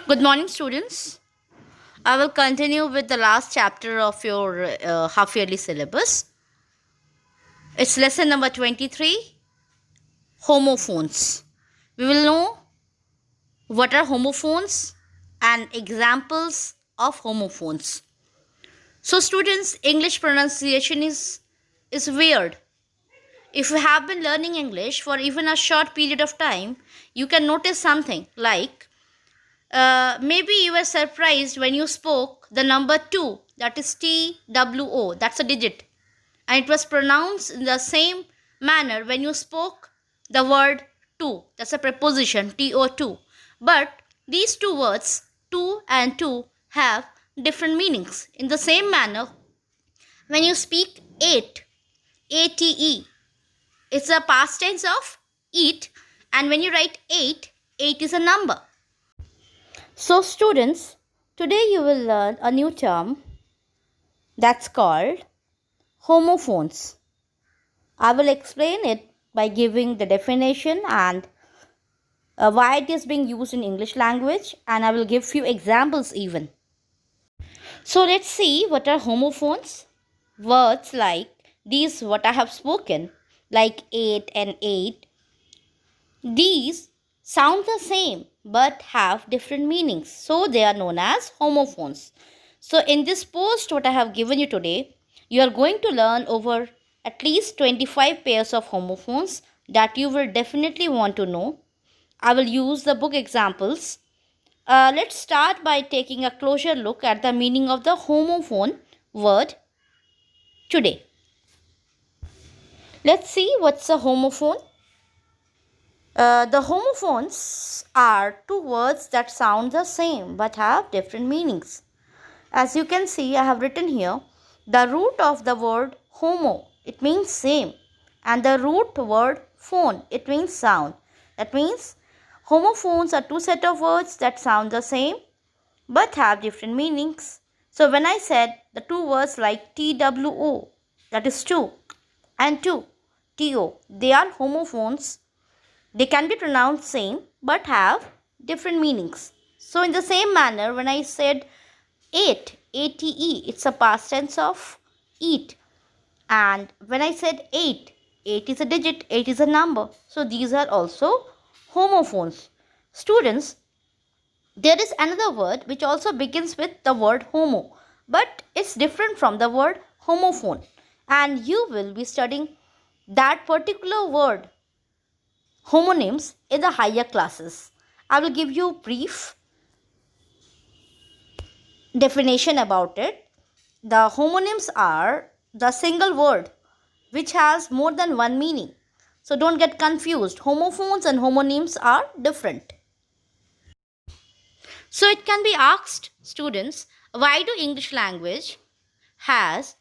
Good morning, students. I will continue with the last chapter of your half yearly syllabus. It's lesson number 23, homophones. We will know what are homophones and examples of homophones. So, students, English pronunciation is weird. If you have been learning English for even a short period of time, you can notice something like maybe you were surprised when you spoke the number 2, that is TWO, that's a digit, and it was pronounced in the same manner when you spoke the word to, that's a preposition, TO2. But these two words, two and two, have different meanings. In the same manner, when you speak ate, ATE, it's a past tense of eat, and when you write 8, 8 is a number. So, students, today you will learn a new term that's called homophones. I will explain it by giving the definition and why it is being used in English language, and I will give few examples even. So, let's see what are homophones. Words like these, what I have spoken, like 8 and 8, these sound the same but have different meanings. So they are known as homophones. So in this post what I have given you today, you are going to learn over at least 25 pairs of homophones that you will definitely want to know. I will use the book examples. Let's start by taking a closer look at the meaning of the homophone word today. Let's see what's a homophone. The homophones are two words that sound the same but have different meanings. As you can see, I have written here the root of the word homo, it means same, and the root word phone, it means sound. That means homophones are two set of words that sound the same but have different meanings. So when I said the two words like TWO, that is two, and two, TO, they are homophones. They can be pronounced same but have different meanings. So in the same manner, when I said ate, ATE, it's a past tense of eat. And when I said 8, 8 is a digit, 8 is a number. So these are also homophones. Students, there is another word which also begins with the word homo, but it's different from the word homophone. And you will be studying that particular word homonyms in the higher classes. I will give you brief definition about it. The homonyms are the single word which has more than one meaning. So don't get confused. Homophones and homonyms are different. So it can be asked, students, why do English language has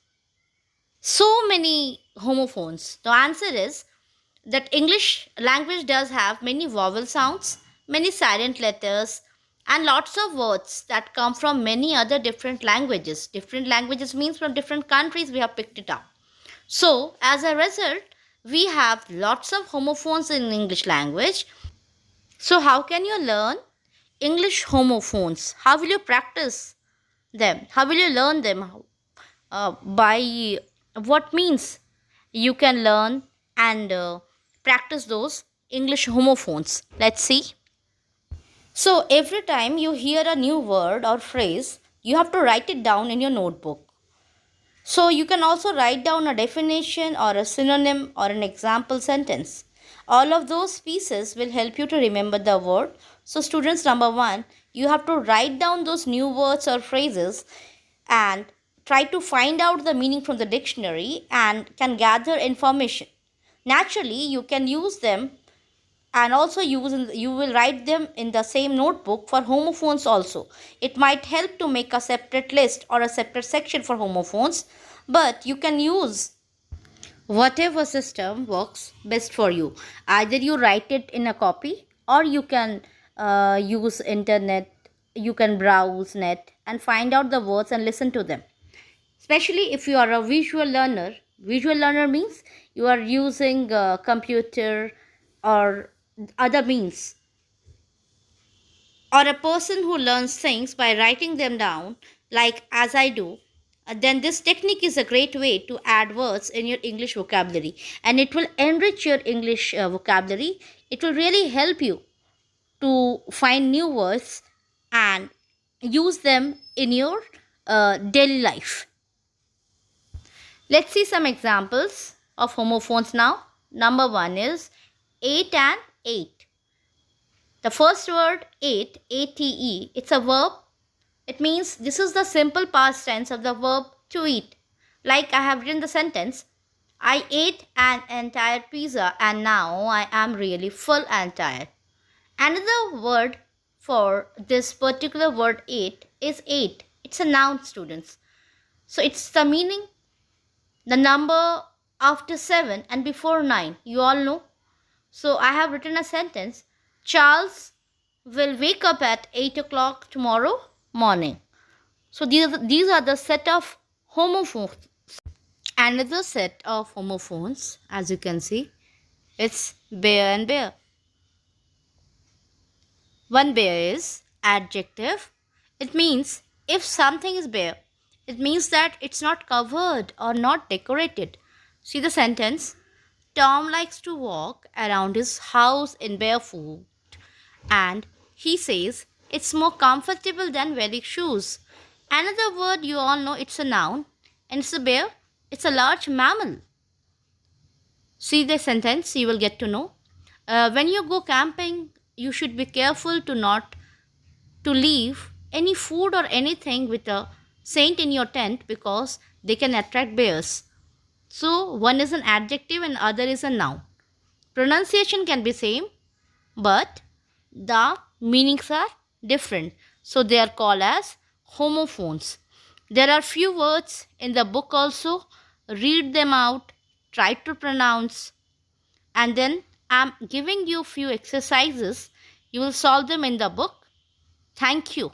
so many homophones? The answer is that English language does have many vowel sounds, many silent letters, and lots of words that come from many other different languages. Different languages means from different countries we have picked it up. So, as a result, we have lots of homophones in English language. So, how can you learn English homophones? How will you practice them? How will you learn them? By what means you can learn and practice those English homophones. Let's see. So, every time you hear a new word or phrase, you have to write it down in your notebook. So, you can also write down a definition or a synonym or an example sentence. All of those pieces will help you to remember the word. So, students, number one, you have to write down those new words or phrases and try to find out the meaning from the dictionary and can gather information. Naturally, you can use them and also you will write them in the same notebook for homophones also. It might help to make a separate list or a separate section for homophones, but you can use whatever system works best for you. Either you write it in a copy or you can use internet, you can browse net and find out the words and listen to them. Especially if you are a visual learner. Visual learner means you are using a computer or other means. or a person who learns things by writing them down, like as I do, then this technique is a great way to add words in your English vocabulary, and it will enrich your English vocabulary. It will really help you to find new words and use them in your daily life. Let's see some examples of homophones now. Number one is 8 and 8. The first word, ate, ate, it's a verb. It means this is the simple past tense of the verb to eat. Like I have written the sentence, I ate an entire pizza and now I am really full and tired. Another word for this particular word ate is eight. It's a noun, students. So it's the meaning, the number after 7 and before 9. You all know. So I have written a sentence, Charles will wake up at 8 o'clock tomorrow morning. So these are the set of homophones. Another set of homophones, as you can see, it's bear and bear. One bare is adjective. It means if something is bare, it means that it's not covered or not decorated. See the sentence, Tom likes to walk around his house in barefoot, and he says it's more comfortable than wearing shoes. Another word you all know, it's a noun, and it's a bear. It's a large mammal. See the sentence, you will get to know. When you go camping, you should be careful to leave any food or anything with a saint in your tent because they can attract bears. So one is an adjective and other is a noun. Pronunciation can be same, but the meanings are different. So they are called as homophones. There are few words in the book also. Read them out, try to pronounce, and then I'm giving you few exercises. You will solve them in the book. Thank you.